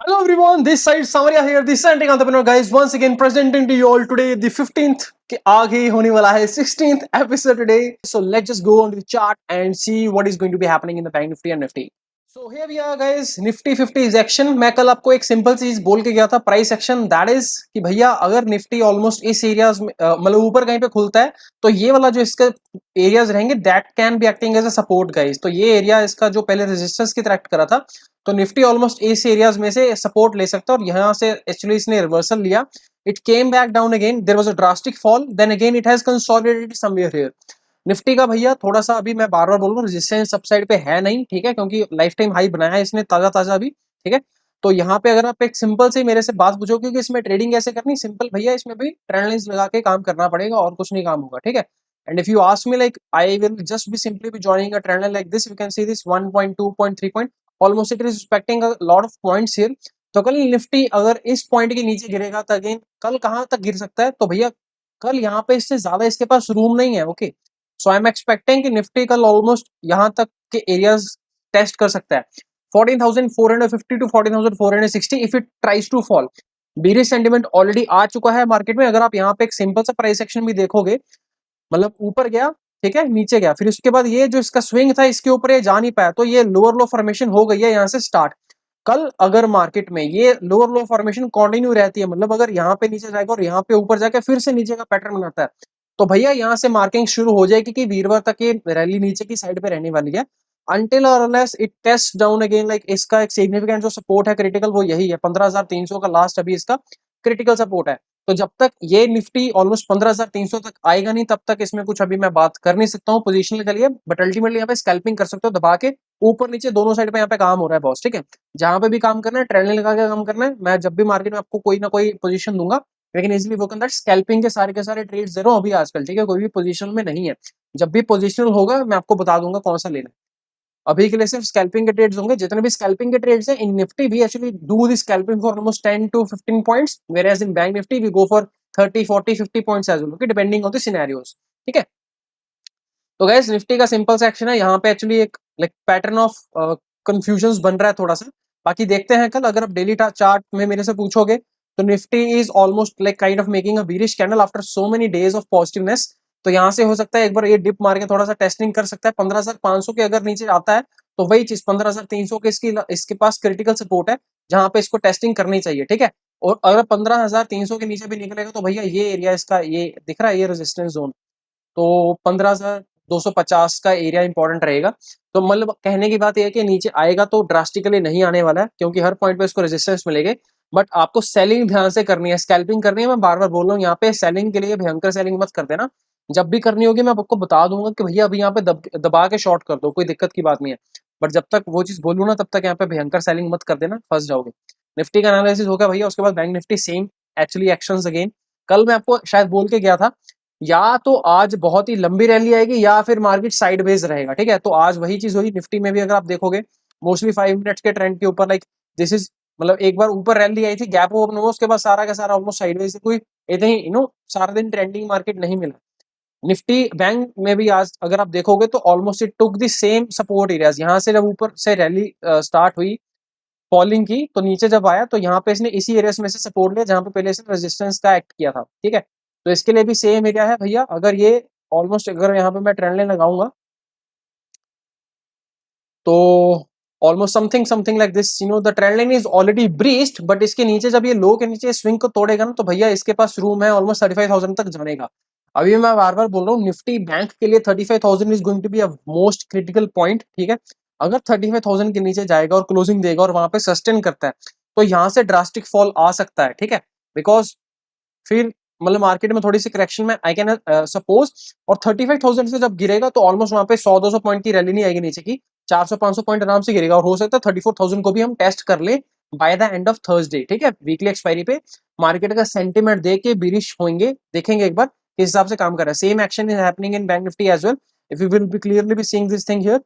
Hello everyone, this side Samaria here, the Scientific Entrepreneur guys, once again presenting to you all today the 15th के आगे होने वाला है 16th episode today. So let's just go on to the chart and see what is going to be happening in the Bank Nifty and Nifty. So here we are guys, Nifty 50 is action. मैं कल आपको एक simple चीज बोल के गया था, price action, that is कि भैया अगर निफ्टी ऑलमोस्ट इस एरियाज में मतलब ऊपर कहीं पे खुलता है तो ये वाला जो इसका एरियाज रहेंगे that can be acting as a support guys. तो ये एरिया इसका जो पहले रेजिस्टेंस की तरह एक्ट करा था, तो निफ्टी ऑलमोस्ट इस एरियाज में से सपोर्ट ले सकता है और यहाँ से एक्चुअली इसने रिवर्सल लिया. It came back down again, there was a drastic fall, then again it has consolidated somewhere here. Nifty का भैया थोड़ा सा अभी मैं बार बार बोल रहा हूँ रेजिस्टेंस सब साइड पे है नहीं, ठीक है, क्योंकि लाइफ टाइम हाई बनाया है इसने ताजा ताजा अभी, ठीक है. तो यहाँ पे अगर आप एक सिंपल से मेरे से बात पूछो क्योंकि इसमें ट्रेडिंग कैसे करनी, सिंपल भैया, इसमें भी ट्रेंड लाइंस लगा के काम करना पड़ेगा और कुछ नहीं काम होगा, ठीक है. And if you ask me, like, I will just be simply be joining a trend line like this. You can see this 1.2.3 point. Almost it is expecting a lot of points here. तो कल Nifty अगर इस point के नीचे गिरेगा तो again कल कहां तक गिर सकता है, तो भैया कल यहाँ पे इससे ज्यादा इसके पास रूम नहीं है. Okay, so I am expecting कि निफ्टी कल ऑलमोस्ट यहाँ तक के एरियाज टेस्ट कर सकता है. 14,450 to 14,460 if it tries to fall. Bearish sentiment already आ चुका है मार्केट में. अगर आप यहाँ पे एक सिंपल सा प्राइस एक्शन भी देखोगे, मतलब ऊपर गया, ठीक है, नीचे गया, फिर उसके बाद ये जो इसका स्विंग था इसके ऊपर ये जा नहीं पाया, तो ये लोअर लो फॉर्मेशन हो गई है यहाँ से स्टार्ट. कल अगर मार्केट में ये लोअर लो फॉर्मेशन कंटिन्यू रहती है, मतलब अगर यहाँ पे नीचे जाएगा और यहाँ पे ऊपर जाकर फिर से नीचे का पैटर्न बनाता है, तो भैया यहाँ से मार्किंग शुरू हो जाएगी कि वीरवार तक ये रैली नीचे की साइड पे रहने वाली है. अनटिल और unless it taste down again, like इसका एक सिग्निफिकेंट जो सपोर्ट है क्रिटिकल, वो यही है 15,300 का लास्ट अभी इसका क्रिटिकल सपोर्ट है. तो जब तक ये निफ्टी ऑलमोस्ट 15,300 तक आएगा नहीं, तब तक इसमें कुछ अभी मैं बात कर नहीं सकता हूँ पोजीशनल के लिए, बट अल्टीमेटली यहाँ पे स्कैल्पिंग कर सकते हो दबा के, ऊपर नीचे दोनों साइड पे यहाँ पे काम हो रहा है बॉस, ठीक है. जहां पे भी काम करना है ट्रेंड लगा के काम करना है. मैं जब भी मार्केट में आपको कोई ना कोई पोजीशन दूंगा, लेकिन इजिली वो दैट स्कैल्पिंग के सारे ट्रेड्स दे रहा हूँ अभी आजकल, ठीक है, कोई भी पोजीशन में नहीं है. जब भी पोजिशनल होगा मैं आपको बता दूंगा कौन सा लेना है. अभी के लिए सिर्फ स्कैल्पिंग के ट्रेड्स होंगे. जितने भी स्कैल्पिंग के ट्रेड्स हैं in Nifty we actually do the scalping for almost 10 to 15 points, whereas in bank Nifty we go for 30 40 50 points as well, okay, depending on the scenarios, ठीक है. तो गाइस निफ्टी का simple सा action है यहाँ पे, actually एक like pattern of confusion बन रहा है थोड़ा सा. बाकी देखते हैं कल. अगर आप डेली चार्ट में मेरे से पूछोगे तो Nifty is almost like kind of making a bearish candle after so many days of positiveness. तो यहाँ से हो सकता है एक बार ये डिप मार के थोड़ा सा टेस्टिंग कर सकता है. 15,500 के अगर नीचे आता है तो वही चीज 15,300 के इसके पास क्रिटिकल सपोर्ट है जहां पे इसको टेस्टिंग करनी चाहिए, ठीक है. और अगर 15,300 के नीचे भी निकलेगा तो भैया ये एरिया इसका ये दिख रहा है, ये रेजिस्टेंस जोन, तो 15,250 का एरिया इंपॉर्टेंट रहेगा. तो मतलब कहने की बात यह है कि नीचे आएगा तो ड्रास्टिकली नहीं आने वाला है, क्योंकि हर पॉइंट पे इसको रेजिस्टेंस मिलेंगे. बट आपको सेलिंग ध्यान से करनी है, स्कैल्पिंग करनी है. मैं बार बार बोल रहा हूँ यहाँ पे सेलिंग के लिए भयंकर सेलिंग मत कर देना. जब भी करनी होगी मैं आपको बता दूंगा कि भैया अभी यहाँ पे दबा के शॉर्ट कर दो, कोई दिक्कत की बात नहीं है. बट जब तक वो चीज बोलूँ ना, तब तक यहाँ पे भयंकर सेलिंग मत कर देना, फंस जाओगे. निफ्टी का एनालिसिस हो गया भैया. उसके बाद bank Nifty same actually actions again. कल मैं आपको शायद बोल के गया था या तो आज बहुत ही लंबी रैली आएगी या फिर मार्केट साइडवेज रहेगा, ठीक है. तो आज वही चीज हुई निफ्टी में भी. अगर आप देखोगे मोस्टली 5 मिनट्स के ट्रेंड के ऊपर, लाइक दिस इज, मतलब एक बार ऊपर रैली आई थी, गैप ओपन हुआ, उसके बाद सारा का सारा ऑलमोस्ट साइडवेज, कोई इतनी सारा दिन ट्रेंडिंग मार्केट नहीं मिला. निफ्टी बैंक में भी आज अगर आप देखोगे तो almost it took the same support areas. यहाँ से जब ऊपर से रैली स्टार्ट हुई फॉलिंग की, तो नीचे जब आया तो यहाँ पे इसने इसी एरियाज में से सपोर्ट लिया जहां पे पहले से रेजिस्टेंस का एक्ट किया था, ठीक है. तो इसके लिए भी सेम एरिया है भैया. अगर ये ऑलमोस्ट, अगर यहाँ पे मैं ट्रेंड लाइन लगाऊंगा तो almost something something like this, the trend line is already breached, but इसके नीचे जब ये लो के नीचे स्विंग को तोड़ेगा ना, तो भैया इसके पास रूम है ऑलमोस्ट 35,000 तक जाने का. अभी मैं बार बार बोल रहा हूँ निफ्टी बैंक के लिए 35,000 is going to be a most critical point, ठीक है. अगर 35,000 के नीचे जाएगा और क्लोजिंग देगा और वहां पे सस्टेन करता है, तो यहाँ से ड्रास्टिक फॉल आ सकता है, ठीक है. बिकॉज फिर मतलब मार्केट में थोड़ी सी करेक्शन में आई कैन सपोज, और 35,000 से जब गिरेगा तो ऑलमोस्ट वहां पे 100-200 पॉइंट की रैली नहीं आएगी नीचे की, 400-500 पॉइंट आराम से गिरेगा. और हो सकता है 34,000 को भी हम टेस्ट कर ले by the end of Thursday, ठीक है. वीकली एक्सपायरी पे मार्केट का सेंटिमेंट देख के बिरिश होंगे, देखेंगे एक बार किस हिसाब से काम कर रहा है. Same action is happening in bank Nifty as well. If you will be clearly be seeing this thing here,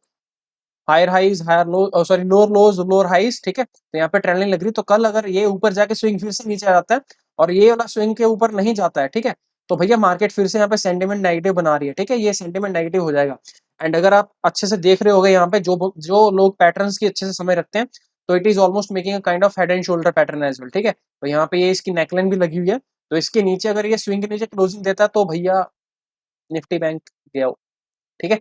higher highs higher low, sorry lower lows lower highs, ठीक है. तो यहाँ पे ट्रेंड लाइन लग रही है. तो कल अगर ये ऊपर जाके स्विंग फिर से नीचे आ जाता है और ये वाला स्विंग के ऊपर नहीं जाता है, ठीक है, तो भैया मार्केट फिर से यहाँ पे सेंटिमेंट नेगेटिव बना रही है, ठीक है. ये सेंटिमेंट नेगेटिव हो जाएगा. एंड अगर आप अच्छे से देख रहे होगे यहाँ पे जो जो लोग पैटर्न्स की अच्छे से समझ रखते हैं, तो it is almost making a kind of head and shoulder pattern as well, ठीक है। तो यहाँ पे ये इसकी नेकलाइन भी लगी हुई है, तो इसके नीचे अगर ये स्विंग के नीचे क्लोजिंग देता है तो भैया निफ्टी बैंक गया, ठीक है।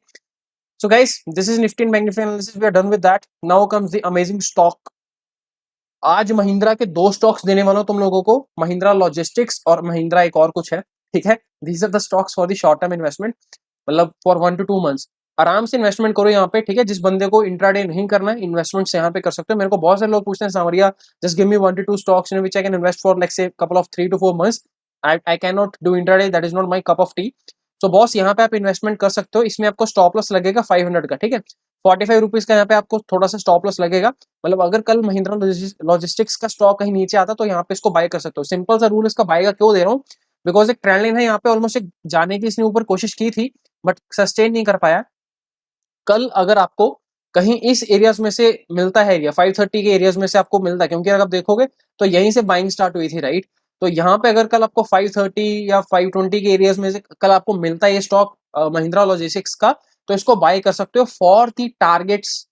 So guys, this is Nifty and bank Nifty analysis, we are done with that. Now comes the amazing stock. आज महिंद्रा के दो स्टॉक्स देने वाला हूं तुम लोगों को, महिंद्रा लॉजिस्टिक्स और महिंद्रा एक और कुछ है, ठीक है। These are the stocks for the short term investment, मतलब फॉर 1 to 2 months। आराम से इन्वेस्टमेंट करो यहाँ पे, ठीक है। जिस बंदे को इंट्राडे नहीं करना है, इन्वेस्टमेंट यहाँ पे कर सकते हो। मेरे को बहुत सारे लोग पूछते हैं Sanwariya, just give me 1 to 2 stocks in which I can invest for like say couple of 3 to 4 months। I can not do intraday, that is not my cup of tea. तो बॉस यहाँ पे आप इन्वेस्टमेंट कर सकते हो। इसमें आपको stop loss लगेगा 500 का, ठीक है। 45 रुपीज का यहाँ पे आपको थोड़ा सा स्टॉप लॉस लगेगा। मतलब अगर कल महिंद्रा लॉजिस्टिक्स का स्टॉक कहीं नीचे आता तो यहाँ पे इसको बाय कर सकते हो। सिंपल सा रूल इसका बाय का क्यों दे रहा हूँ, बिकॉज एक ट्रेंड लाइन है यहाँ पे, ऑलमोस्ट एक जाने की इसने ऊपर कोशिश की थी बट सस्टेन नहीं कर पाया। कल अगर आपको कहीं इस एरियाज में से मिलता है, एरिया 530 के एरियाज में से आपको मिलता है, क्योंकि अगर आप देखोगे तो यहीं से बाइंग स्टार्ट हुई थी, राइट। तो यहाँ पे अगर कल आपको 530 या 520 के एरियाज में से कल आपको मिलता है ये स्टॉक महिंद्रा लॉजिस्टिक्स का, तो इसको बाय कर सकते हो फॉर दी टारगेट्स।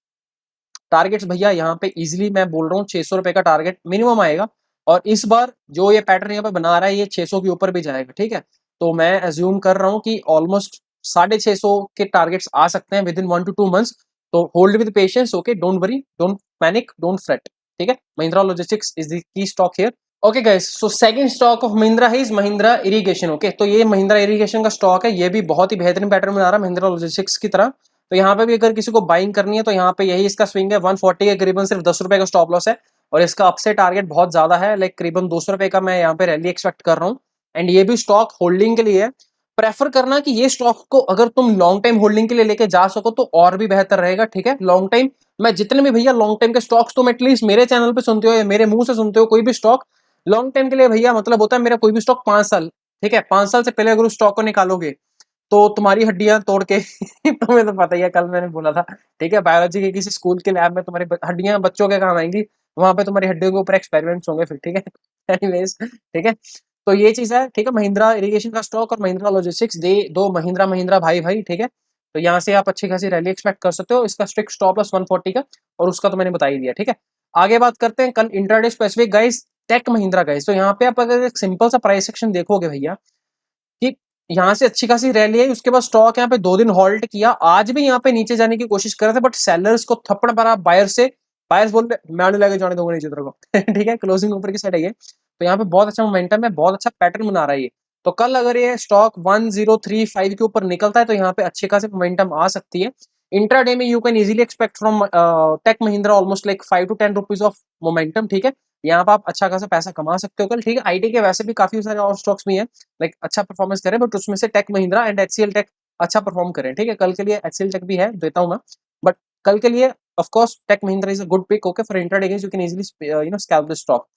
टारगेट्स भैया यहाँ पे इजिली मैं बोल रहा हूँ 600 रुपए का टारगेट मिनिमम आएगा, और इस बार जो ये पैटर्न यहाँ पे बना रहा है ये 600 के ऊपर भी जाएगा, ठीक है। तो मैं एज्यूम कर रहा हूँ कि ऑलमोस्ट 650 के टारगेट्स आ सकते हैं विद इन 1 to 2 months। तो hold with patience, okay, don't worry, don't panic, don't freight, ठीक है। Mahindra logistics is the key stock here. Okay guys, so second stock of Mahindra है इज महिंद्रा इरिगेशन, ओके। तो ये Mahindra irrigation का stock है, ये भी बहुत ही बेहतरीन पैटर्न बना रहा है महिंद्रा लॉजिस्टिक्स की तरह। तो यहाँ पे भी अगर किसी को बाइंग करनी है तो यहाँ पे यही इसका स्विंग है 140 के करीबन, सिर्फ 10 रुपए का स्टॉप लॉस है, और इसका अपसे टारगेट बहुत ज्यादा है, लाइक करीबन 200 रुपए का मैं यहाँ पे रैली एक्सपेक्ट कर रहा हूँ। एंड ये भी स्टॉक होल्डिंग के लिए है। प्रेफर करना कि ये स्टॉक को अगर तुम लॉन्ग टाइम होल्डिंग के लिए लेके जा सको तो और भी बेहतर रहेगा, ठीक है। लॉन्ग टाइम, मैं जितने भी भैया लॉन्ग टाइम के स्टॉक्स तुम एटलीस्ट मेरे चैनल पे सुनते हो या मेरे मुंह से सुनते हो, कोई भी स्टॉक लॉन्ग टाइम के लिए भैया मतलब होता है मेरा कोई भी स्टॉक 5 साल, ठीक है। 5 साल से पहले अगर उस स्टॉक को निकालोगे तो तुम्हारी हड्डियां तोड़ के तुम्हें तो पता ही है, कल मैंने बोला था, ठीक है, बायोलॉजी के किसी स्कूल के लैब में तुम्हारी हड्डियां बच्चों के काम आएंगी, वहां पे तुम्हारी हड्डियों के ऊपर एक्सपेरिमेंट्स होंगे फिर, ठीक है। एनीवेज, ठीक है। तो ये चीज है, ठीक है। महिंद्रा इरिगेशन का स्टॉक और महिंद्रा लॉजिस्टिक्स दे दो महिंद्रा महिंद्रा भाई भाई, ठीक है। तो यहाँ से आप अच्छी खासी रैली एक्सपेक्ट कर सकते हो। इसका स्ट्रिक्ट स्टॉप लॉस 140 का, और उसका तो मैंने बता ही दिया, ठीक है। आगे बात करते हैं कल intraday specific guys, tech Mahindra guys. तो यहाँ पे आप अगर एक सिंपल सा प्राइस सेक्शन देखोगे भैया कि यहाँ से अच्छी खासी रैली आई, उसके बाद स्टॉक यहाँ पे 2 दिन हॉल्ट किया, आज भी यहाँ पे नीचे जाने की कोशिश कर रहे थे बट सेलर्स को थप्पड़ मारा बायर से। बायर्स बोल रहे मैं नहीं लेके जाने दूंगा नीचे तेरे को ठीक है, क्लोजिंग ऊपर की साइड है ये। तो यहाँ पे बहुत अच्छा मोमेंटम है, बहुत अच्छा पैटर्न बना रहा है ये। तो कल अगर ये स्टॉक 1035 के ऊपर निकलता है तो यहाँ पे अच्छे खासे मोमेंटम आ सकती है। इंट्राडे में you can easily expect from tech Mahindra almost like 5 to 10 rupees of momentum, ठीक है। यहाँ पे आप अच्छा खासा पैसा कमा सकते हो कल, ठीक है। आईटी के वैसे भी काफी सारे और स्टॉक्स भी हैं लाइक अच्छा परफॉर्मेंस करें, बट उसमें से tech Mahindra and HCL tech अच्छा परफॉर्म करें, ठीक है। कल के लिए एचसीएल टेक भी है, देता हूँ मैं, बट कल के लिए of course tech Mahindra is a good pick, okay, for intraday games you can easily scalp the stock.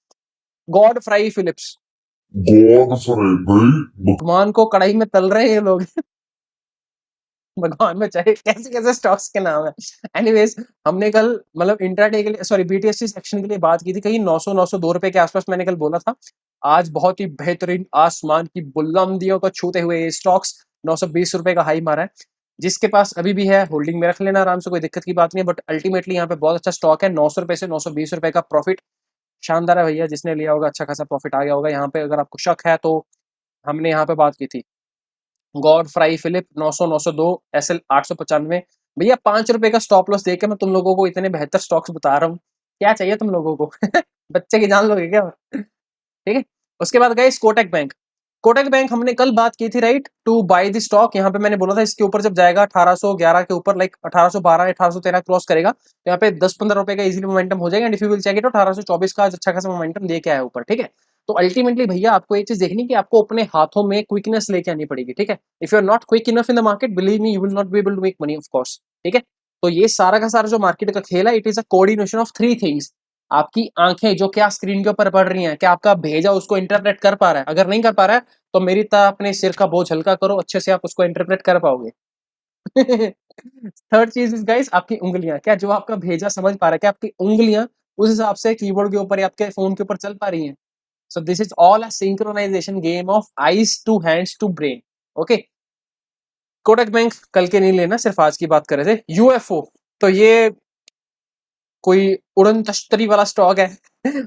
Godfrey Phillips, Godfrey भाई, भगवान को कढ़ाई में तल रहे हैं ये लोग भगवान में चाहे कैसे कैसे स्टॉक्स के नाम है। एनीवेज, हमने कल मतलब इंट्राडे के लिए, सॉरी बीटीएससी सेक्शन के लिए बात की थी, कहीं 900-902 रुपए के आसपास मैंने कल बोला था। आज बहुत ही बेहतरीन आसमान की बुलंदियों को छूते हुए ये स्टॉक्स 920 रुपए का हाई मारा है। जिसके पास अभी भी है होल्डिंग में रख लेना आराम से, कोई दिक्कत की बात नहीं है, बट अल्टीमेटली यहाँ पे बहुत अच्छा स्टॉक है। 900 रुपए से 920 रुपए का प्रॉफिट शानदार है भैया, जिसने लिया होगा अच्छा खासा प्रॉफिट आ गया होगा। यहाँ पे अगर आपको शक है तो हमने यहाँ पे बात की थी गॉड फ्राई फिलिप 900-902, एसएल 895 भैया, 5 रुपए का स्टॉप लॉस देके मैं तुम लोगों को इतने बेहतर स्टॉक्स बता रहा हूँ, क्या चाहिए तुम लोगों को बच्चे की जान लोगे क्या ठीक है। उसके बाद गए कोटक बैंक। कोटक बैंक हमने कल बात की थी, right, to buy the stock. यहाँ पे मैंने बोला था इसके ऊपर जब जाएगा 1811 के ऊपर, लाइक 1812 1813 क्रॉस करेगा तो यहाँ पे 10-15 रुपए का इजीली मोमेंटम हो जाएगा। And if you will check it, 1824 का आज अच्छा खासा मोमेंटम लेके आया ऊपर, ठीक है। तो अल्टीमेटली भैया आपको ये चीज देखनी कि आपको अपने हाथों में क्विकनेस लेके आनी पड़ेगी, ठीक है। If you are not quick enough in the market, believe me, you will not be able to make money, of course, ठीक है। तो ये सारा का सारा जो मार्केट का खेल है, it is a coordination of 3 things. आपकी आंखें जो क्या स्क्रीन के ऊपर पड़ रही हैं, क्या आपका भेजा उसको इंटरप्रेट कर पा रहा है? अगर नहीं कर पा रहा है तो मेरी तरह अपने सिर का बोझ हल्का करो, अच्छे से आप उसको इंटरप्रेट कर पाओगे थर्ड चीज इज गाइस आपकी उंगलियां, क्या जो आपका भेजा समझ पा रहा है, क्या आपकी उंगलियां उस हिसाब से कीबोर्ड के ऊपर या आपके फोन के ऊपर चल पा रही हैं? So this is all a synchronization game of eyes to hands to brain, okay. Kotak bank कल के नहीं लेना, सिर्फ आज की बात कर रहे थे। यूएफओ, तो ये कोई उड़न तश्तरी वाला स्टॉक है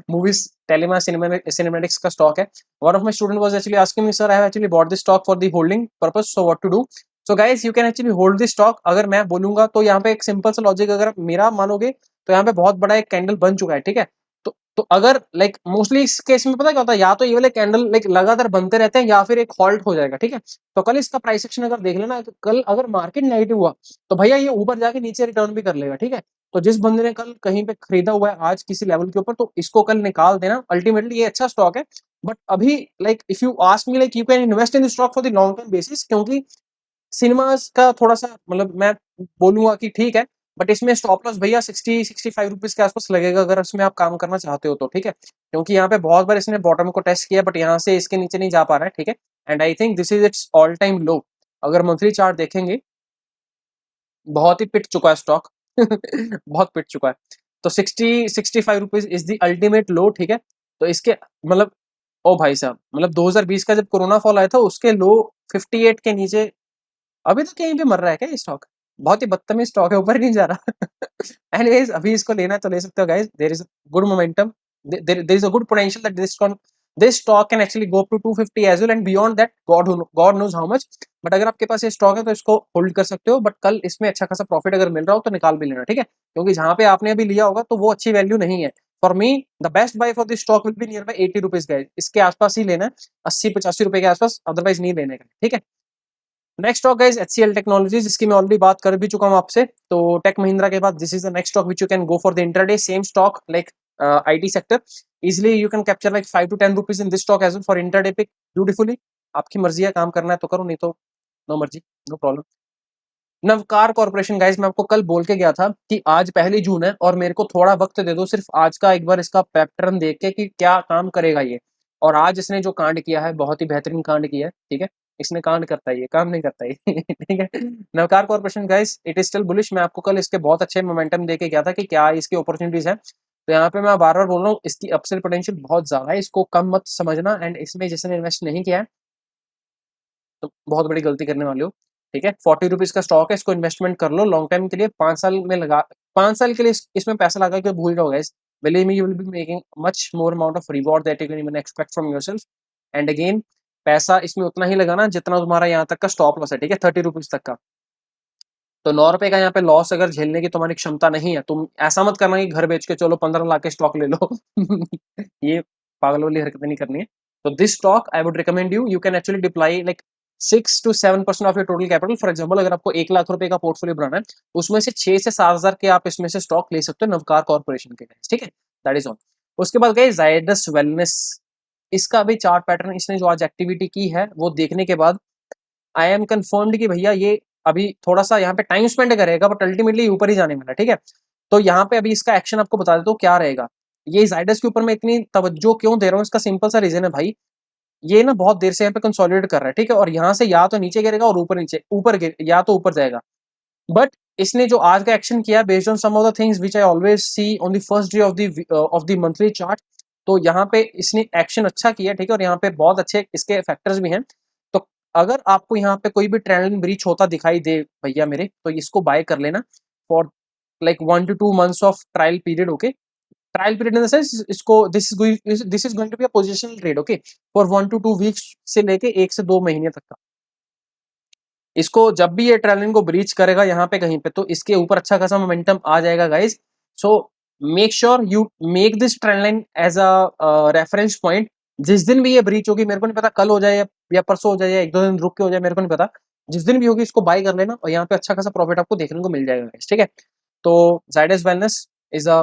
मूवीज टेलीमा सिनेमैटिक्स का स्टॉक है. One of my student was actually asking me, sir I have actually bought this stock for the holding purpose, so what to do. So guys you can actually hold this stock. अगर मैं बोलूंगा तो यहाँ पे एक simple सा logic, अगर मेरा मानोगे तो यहाँ पे बहुत बड़ा एक कैंडल बन चुका है, ठीक है. तो अगर लाइक मोस्टली इस केस में पता क्या होता है, या तो ये वाले कैंडल लाइक लगातार बनते रहते हैं या फिर एक हॉल्ट हो जाएगा, ठीक है. तो कल इसका प्राइस एक्शन अगर देख लेना, तो कल अगर मार्केट नेगेटिव हुआ तो भैया ये ऊपर जाके नीचे रिटर्न भी कर लेगा, ठीक है. तो जिस बंदे ने कल कहीं पे खरीदा हुआ है आज किसी लेवल के ऊपर, तो इसको कल निकाल देना. अल्टीमेटली ये अच्छा स्टॉक है. बट अभी like if you ask me, like you can invest in the stock for the long term basis, क्योंकि सिनेमास का थोड़ा सा मतलब मैं बोलूंगा कि ठीक है, बट इसमें स्टॉप लॉस भैया 60-65 रुपीज के आसपास लगेगा अगर इसमें आप काम करना चाहते हो तो, ठीक है. क्योंकि यहाँ पे बहुत बार इसने बॉटम को टेस्ट किया, बट यहाँ से इसके नीचे नहीं जा पा रहा है, ठीक है. And I think this is its all time low. अगर मंथली चार्ट देखेंगे बहुत ही पिट चुका है स्टॉक बहुत पिट चुका है. तो 60-65 रुपीज इज द अल्टीमेट लो, ठीक है. तो इसके मतलब ओ भाई साहब, मतलब 2020 का जब कोरोना फॉल आया था उसके लो 58 के नीचे अभी तो कहीं पे मर रहा है क्या ये स्टॉक. बहुत ही बदतमीज स्टॉक है, ऊपर नहीं जा रहा एनीवेज अभी इसको लेना है तो ले सकते हो guys. There is good momentum, there is a good potential that this stock can actually go up to 250 as well, and beyond that God knows how much. But अगर आपके पास ये स्टॉक है तो इसको होल्ड कर सकते हो. बट कल इसमें अच्छा खासा प्रॉफिट अगर मिल रहा हो तो निकाल भी लेना, ठीक है. क्योंकि जहां पे आपने अभी लिया होगा तो वो अच्छी वैल्यू नहीं है. For me the best buy for this stock will be near by 80 rupees guys. इसके आसपास ही लेना है, 80-85 रुपए के आसपास, अदरवाइज नहीं लेने का, ठीक है. Next stock guys HCL technologies, इसकी मैं ऑलरेडी बात कर भी चुका हूं आपसे. तो टेक महिंद्रा के बाद this is the next stock which you can go for the intraday. Same stock like IT sector, easily you can capture like 5 to 10 rupees in this stock as well for intraday pick. Beautifully आपकी मर्जी है, काम करना है तो करो, नहीं तो नो मर्जी, no problem. Navkar corporation guys, मैं आपको कल बोल के गया था कि आज 1 जून है और मेरे को थोड़ा वक्त दे दो, सिर्फ आज का एक बार इसका पैटर्न देख के कि क्या काम करेगा ये. और आज इसने जो कांड किया है बहुत ही बेहतरीन कांड किया है, ठीक है. इसने कांड करता है, ये काम नहीं करता है ठीक है. Navkar corporation guys it is still bullish. मैं आपको कल इसके बहुत अच्छे मोमेंटम दे के गया था कि क्या इसकी अपॉर्चुनिटीज है. तो यहाँ पे मैं बार बार बोल रहा हूँ, इसकी अपसेल पोटेंशियल बहुत ज्यादा है, इसको कम मत समझना. एंड इसमें जिसने इन्वेस्ट नहीं किया है तो बहुत बड़ी गलती करने वाले हो, ठीक है. 40 रुपीज का स्टॉक है, इसको इन्वेस्टमेंट कर लो लॉन्ग टाइम के लिए. 5 साल में लगा, 5 साल के लिए इसमें पैसा लगा के भूल जाओ guys. Believe me, you will be making much more amount of reward that you can even expect from yourself. And again, पैसा इसमें उतना ही लगाना जितना तुम्हारा यहाँ तक का स्टॉप लॉस है, ठीक है, 30 रुपीज तक का. तो 9 रुपए का यहाँ पे लॉस अगर झेलने की तुम्हारी क्षमता नहीं है, तुम ऐसा मत करना कि घर बेच के चलो 15 लाख के स्टॉक ले लो ये पागल वाली हरकतें नहीं करनी है. तो this stock I would recommend you can actually deploy like 6 to 7% of your total capital. For example अगर आपको 1 लाख रुपए का पोर्टफोलियो बनाना है, उसमें से 6 से 7 हजार के आप इसमें से स्टॉक ले सकते हो नवकार कॉर्पोरेशन के, ठीक है. That is all. उसके बाद गए जायडस वेलनेस, इसका भी चार्ट पैटर्न इसने जो आज एक्टिविटी की है वो देखने के बाद आई एम कंफर्म्ड कि भैया ये अभी थोड़ा सा यहाँ पे टाइम स्पेंड करेगा, बट अल्टीमेटली ऊपर ही जाने वाला, ठीक है. तो यहाँ पे अभी इसका एक्शन आपको बता देता हूँ क्या रहेगा. ये जायडस के ऊपर मैं इतनी तवज्जो क्यों दे रहा हूँ, इसका सिंपल सा रीजन है भाई. ये ना बहुत देर से यहाँ पे कंसोलिडेट कर रहा है, ठीक है. और यहाँ से या तो नीचे गिरेगा और ऊपर नीचे, ऊपर गिर या तो ऊपर जाएगा. बट इसने जो आज का एक्शन किया based on some of the things which I always see on the first day of the monthly chart, तो यहाँ पे इसने एक्शन अच्छा किया, ठीक है. और यहाँ पे बहुत अच्छे इसके फैक्टर्स भी हैं. तो अगर आपको यहाँ पे कोई भी ट्रेंड लाइन ब्रीच होता दिखाई दे भैया मेरे, तो इसको बाय कर लेना for like 1 to 2 months of trial period. Okay, trial period in the sense इसको this is going to be a positional trade, okay, for 1 to 2 weeks से लेके 1 से 2 महीने तक का. इसको जब भी ये ट्रेंड लाइन को ब्रीच करेगा यहाँ पे कहीं पे, तो इसके ऊपर अच्छा खासा मोमेंटम आ जाएगा guys. So make sure you make this trend line as a reference point. जिस दिन भी ये ब्रीच होगी, मेरे को नहीं पता कल हो जाए या परसों हो जाए या 1-2 दिन रुक के हो जाए, मेरे को नहीं पता. जिस दिन भी होगी इसको बाय कर लेना और यहाँ पे अच्छा खासा प्रॉफिट आपको देखने को मिल जाएगा गाइस, ठीक है. तो Zydus Wellness is a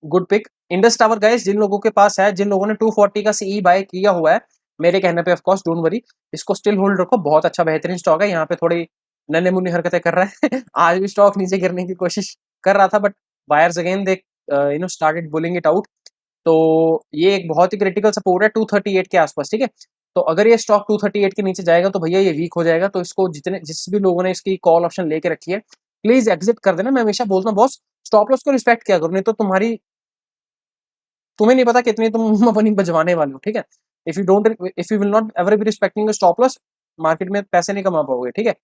good pick. Indus Tower guys, जिन लोगों के पास है, जिन लोगों ने 240 का सीई बाय किया हुआ है, मेरे कहने पे ऑफ कोर्स डोंट वरी, इसको स्टिल होल्ड रखो. बहुत अच्छा बेहतरीन स्टॉक है. यहाँ पे थोड़ी नन्हे मुन्नी हरकतें कर रहा है आज भी स्टॉक नीचे गिरने की कोशिश कर रहा था, but buyers again they started bullying it out. तो ये एक बहुत ही क्रिटिकल सपोर्ट है 238 के आसपास, ठीक है. तो अगर ये स्टॉक 238 के नीचे जाएगा तो भैया ये वीक हो जाएगा. तो इसको जिस भी लोगों ने इसकी कॉल ऑप्शन लेके रखी है, प्लीज एग्जिट कर देना. मैं हमेशा बोलता हूँ बॉस, स्टॉप लॉस को रिस्पेक्ट किया करो, नहीं तो तुम्हें नहीं पता कितनी तुम अपनी बजवाने वाले हो, ठीक है. If you will not ever be respecting stop loss, market में पैसे नहीं कमा पाओगे, ठीक है.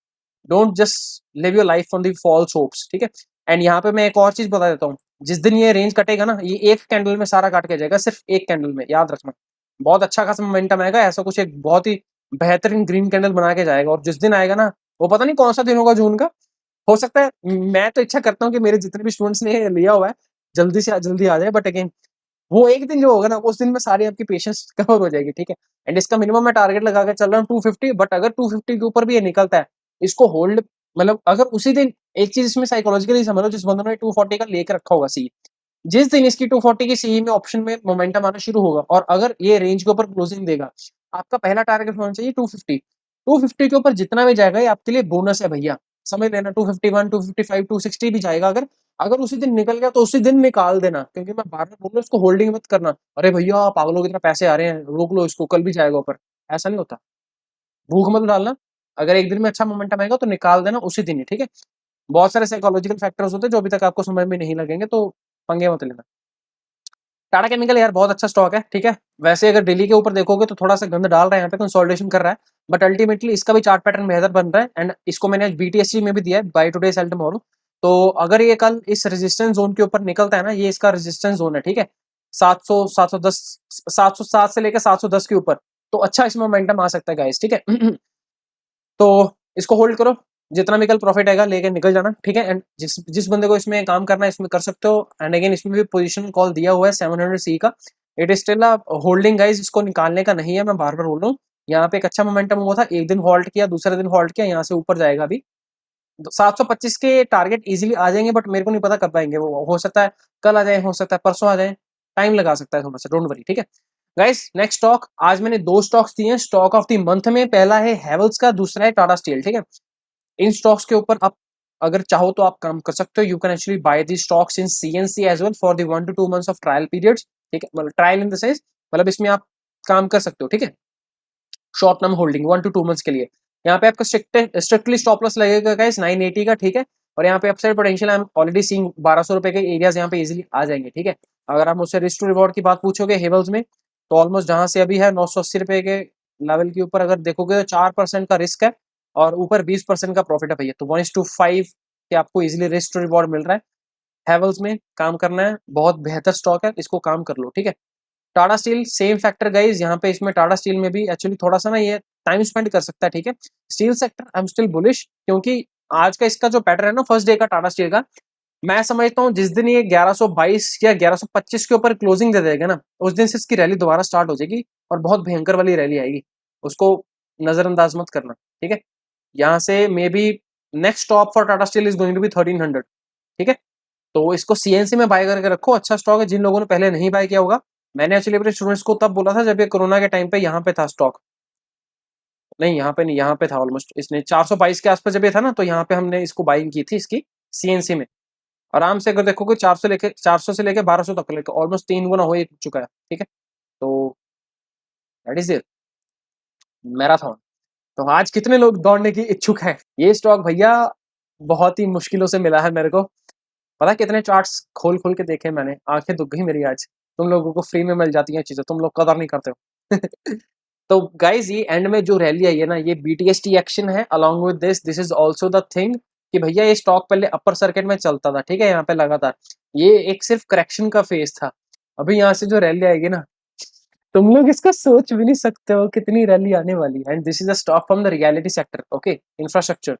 Don't just live your life on the false hopes, ठीक है। एंड यहाँ पे मैं एक और चीज बता देता हूँ, जिस दिन ये रेंज कटेगा ना, ये एक कैंडल में सारा काट के जाएगा, सिर्फ एक कैंडल में, याद रखना। बहुत अच्छा खासा मोमेंटम आएगा, ऐसा कुछ एक बहुत ही बेहतरीन ग्रीन कैंडल बना के जाएगा। और जिस दिन आएगा ना, वो पता नहीं कौन सा दिन होगा जून का, हो सकता है, मैं तो इच्छा करता हूँ कि मेरे जितने भी स्टूडेंट्स ने लिया हुआ है जल्दी से जल्दी आ जाए, बट अगेन वो एक दिन जो होगा ना, उस दिन में सारी आपकी पेशेंस कवर हो जाएगी, ठीक है। एंड इसका मिनिमम मैं टारगेट लगा के चल रहा हूँ 250, बट अगर 250 के ऊपर भी ये निकलता है, इसको होल्ड, मतलब अगर उसी दिन, एक चीज इसमें साइकोलॉजिकली समझ लो, जिस बंदे ने 240 का लेके रखा होगा सी, जिस दिन इसकी 240 की सी में ऑप्शन में मोमेंटम आना शुरू होगा, और अगर ये रेंज के ऊपर क्लोजिंग देगा, आपका पहला टारगेट होना चाहिए 250। 250 के ऊपर जितना भी जाएगा, ये आपके लिए बोनस है भैया, समझ लेना। 251, 255, 260 भी जाएगा, अगर अगर उसी दिन निकल गया तो उसी दिन निकाल देना, क्योंकि मैं बार बार बोल रहा हूँ, इसको होल्डिंग मत करना। अरे भैया पागलों की तरह पैसे आ रहे हैं, रोक लो इसको, कल भी जाएगा ऊपर, ऐसा नहीं होता। भूख मत डालना, अगर एक दिन में अच्छा मोमेंटम आएगा तो निकाल देना उसी दिन ही, ठीक है। बहुत सारे साइकोलॉजिकल फैक्टर्स होते हैं जो अभी तक आपको समझ में नहीं लगेंगे, तो पंगे मत लेना। टाटा केमिकल यार बहुत अच्छा स्टॉक है, ठीक है। वैसे अगर डेली के ऊपर देखोगे तो थोड़ा सा गंद डाल रहा है, यहाँ पे कंसोलिडेशन कर रहा है, बट अल्टीमेटली इसका भी चार्ट पैटर्न बेहतर बन रहा है। एंड इसको मैंने आज बीटीएससी में भी दिया है, बाय टुडे सेल टुमारो। तो अगर ये कल इस रेजिस्टेंस जोन के ऊपर निकलता है ना, ये इसका रेजिस्टेंस जोन है, ठीक है। 700, 710, 707 से लेकर 710 के ऊपर, तो अच्छा इसमें मोमेंटम आ सकता है गाइस, ठीक है। तो इसको होल्ड करो, जितना भी कल प्रॉफिट आएगा लेके निकल जाना, ठीक है। एंड जिस जिस बंदे को इसमें काम करना है, इसमें कर सकते हो। एंड अगेन इसमें भी पोजीशन कॉल दिया हुआ है 700 सी का, it is still a holding guys, इसको निकालने का नहीं है, मैं बार बार बोल रहा हूँ। यहाँ पे एक अच्छा मोमेंटम हुआ था, एक दिन हॉल्ट किया, दूसरे दिन हॉल्ट किया, यहाँ से ऊपर जाएगा अभी। 725 के टारगेट इजीली आ जाएंगे, बट मेरे को नहीं पता कब आएंगे वो, हो सकता है कल आ जाए, हो सकता है परसों आ जाए, टाइम लगा सकता है थोड़ा सा, डोंट वरी, ठीक है। गाइस नेक्स्ट स्टॉक, आज मैंने दो स्टॉक्स दिए हैं स्टॉक ऑफ द मंथ में, पहला है हैवेल्स का, दूसरा है टाटा स्टील, ठीक है। इन स्टॉक्स के ऊपर आप अगर चाहो तो आप काम कर सकते हो, you can actually buy the stocks in CNC as well for the 1 to 2 months of trial periods, ठीक है। मतलब ट्रायल इन द सेंस, मतलब इसमें आप काम कर सकते हो, ठीक है। Short term holding 1 to 2 months के लिए। यहाँ पे आपका स्ट्रिक्टली स्टॉप लॉस लगेगा गाइस 980 का, ठीक है। और यहाँ पे upside potential I am already seeing 1200 रुपए के एरियाज यहाँ पे इजीली आ जाएंगे, ठीक है। अगर आप मुझसे रिस्क टू रिवॉर्ड की बात पूछोगे हेवल्स में, तो ऑलमोस्ट जहां से अभी है 980 रुपए के लेवल के ऊपर अगर देखोगे तो 4% का रिस्क है, और ऊपर 20% का प्रॉफिट है भैया, तो 1:5 के आपको इजिली रिस्क टू रिवॉर्ड मिल रहा है। हैवल्स में काम करना है, बहुत बेहतर स्टॉक है, इसको काम कर लो, ठीक है। Tata steel same factor guys, यहाँ पे इसमें टाटा स्टील में भी एक्चुअली थोड़ा सा ना ये टाइम स्पेंड कर सकता है, ठीक है। Steel sector I am still bullish, क्योंकि आज का इसका जो पैटर्न है ना, फर्स्ट डे का टाटा स्टील का, मैं समझता हूँ जिस दिन ये 1122 या 1125 के ऊपर क्लोजिंग दे देगा ना, उस दिन से इसकी रैली दोबारा स्टार्ट हो जाएगी, और बहुत भयंकर वाली रैली आएगी, उसको नजरअंदाज मत करना, ठीक है। यहाँ से maybe next stop for Tata Steel is going to be 1300, ठीक है। तो इसको सीएनसी में बाय करके रखो, अच्छा स्टॉक है, जिन लोगों ने पहले नहीं बाय किया होगा। मैंने एक्चुअली अपने स्टूडेंट्स को तब बोला था जब ये कोरोना के टाइम पे यहाँ पे था स्टॉक, नहीं यहाँ पे नहीं, यहाँ पे था ऑलमोस्ट, इसने 422 के आसपास जब ये था ना, तो यहाँ पे हमने इसको बाइंग की थी इसकी सीएनसी में। आराम से अगर देखोगे 400 से लेके 1200 तक लेकर ऑलमोस्ट 3 गुना हो चुका है, ठीक है। तो दैट इज इट, मैराथन। तो आज कितने लोग दौड़ने की इच्छुक हैं? ये स्टॉक भैया बहुत ही मुश्किलों से मिला है मेरे को, पता है कितने चार्ट्स खोल खोल के देखे मैंने, आंखें दुख गई मेरी आज। तुम लोगों को फ्री में मिल जाती हैं चीजें, तुम लोग कदर नहीं करते हो। तो गाइज ये एंड में जो रैली आई है ना, ये बीटीएसटी एक्शन है, along with this is also the thing कि भैया ये स्टॉक पहले अपर सर्किट में चलता था, ठीक है, यहाँ पे लगातार, ये एक सिर्फ करेक्शन का फेज था। अभी यहाँ से जो रैली आएगी ना, तुम लोग इसका सोच भी नहीं सकते हो कितनी रैली आने वाली है। And this is a stock from the reality sector, okay, infrastructure.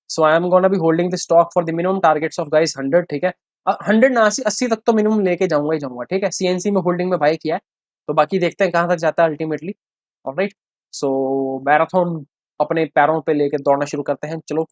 So I am gonna be holding the stock for the minimum targets of guys 100, ठीक है। 100 ना 80 तक तो मिनिमम लेके जाऊंगा ही जाऊंगा, ठीक है। सीएनसी में होल्डिंग में बाय किया है, तो बाकी देखते हैं कहाँ तक जाता है अल्टीमेटली। ऑलराइट, सो मैराथन अपने पैरों पे लेके दौड़ना शुरू करते हैं, चलो।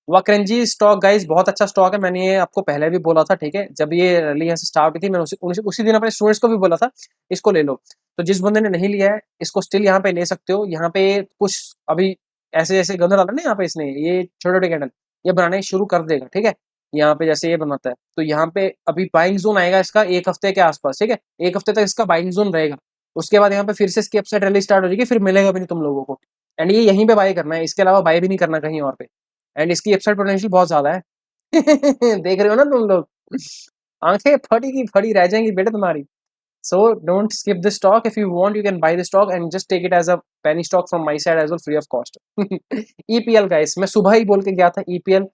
वक्रंजी स्टॉक गाइस बहुत अच्छा स्टॉक है, मैंने ये आपको पहले भी बोला था, ठीक है। जब ये रैली यहाँ से स्टार्ट हुई थी, मैंने उसी दिन अपने स्टूडेंट्स को भी बोला था इसको ले लो। तो जिस बंदे ने नहीं लिया है, इसको स्टिल यहाँ पे ले सकते हो। यहाँ पे कुछ अभी ऐसे ऐसे गंदा डाला ना यहाँ पे, इसने ये छोटे छोटे कैंडल ये बनाने शुरू कर देगा, ठीक है। यहाँ पे जैसे ये बनाता है, तो यहाँ पे अभी बाइंग जोन आएगा इसका 1 हफ्ते के आसपास, ठीक है। 1 हफ्ते तक इसका बाइंग जोन रहेगा, उसके बाद यहाँ पे फिर से इसकी अपसाइड रैली स्टार्ट हो जाएगी, फिर मिलेगा भी नहीं तुम लोगों को। एंड ये यहीं पे बाय करना है, इसके अलावा बाय भी नहीं करना कहीं और पे। एंड इसकी अपसाइड पोटेंशियल बहुत ज्यादा है। देख रहे हो ना तुम लोग, आंखें फटी की फटी रह जाएंगी बेटे तुम्हारी। So don't skip this stock. If you want, you can buy the stock and just take it as a penny stock from my side as well, free of cost. EPL guys, मैं सुबह ही बोल के गया था EPL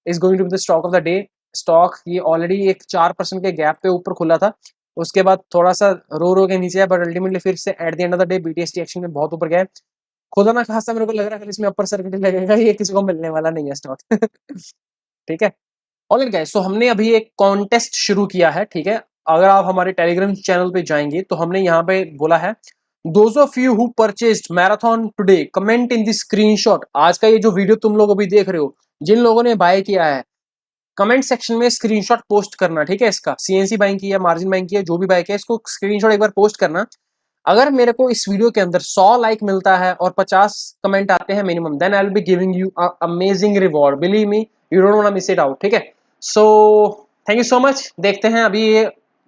is going to be the stock of the day. Stock ये already एक 4% के gap पे ऊपर खुला था, उसके बाद थोड़ा सा रो के नीचे है, बट अल्टीमेटली फिर से at the end of the day BTST action में बहुत ऊपर गया है। खुदा ना खासा मेरे को लग रहा है इसमें अपर सर्किट लगेगा, ये किसी को मिलने वाला नहीं है स्टॉक। ठीक है, ऑलराइट गाइस, सो हमने अभी एक कॉन्टेस्ट शुरू किया है। ठीक है, अगर आप हमारे टेलीग्राम चैनल पे जाएंगे तो हमने यहाँ पे बोला है, those of you who purchased marathon today comment in the screenshot. आज का ये जो वीडियो तुम लोग अभी देख रहे हो, जिन लोगों ने बाय किया है, कमेंट सेक्शन में स्क्रीनशॉट पोस्ट करना। ठीक है, इसका CNC बाइंग की है, मार्जिन बाइंग की है, जो भी बाय किया इसको स्क्रीनशॉट एक बार पोस्ट करना। अगर मेरे को इस वीडियो के अंदर 100 लाइक मिलता है और 50 कमेंट आते हैं minimum, then I will be giving you amazing reward, believe me, you don't want to miss it out. ठीक है, so thank you so much. देखते हैं अभी ये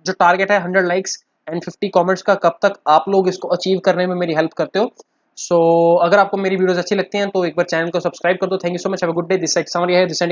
जो टारगेट है 100 लाइक्स एंड 50 कमेंट्स का, कब तक आप लोग इसको अचीव करने में मेरी हेल्प करते हो। सो अगर आपको मेरी वीडियोस अच्छी लगती हैं तो एक बार चैनल को सब्सक्राइब कर दो। Thank you so much, have a good day. This side summary है, दिस साइड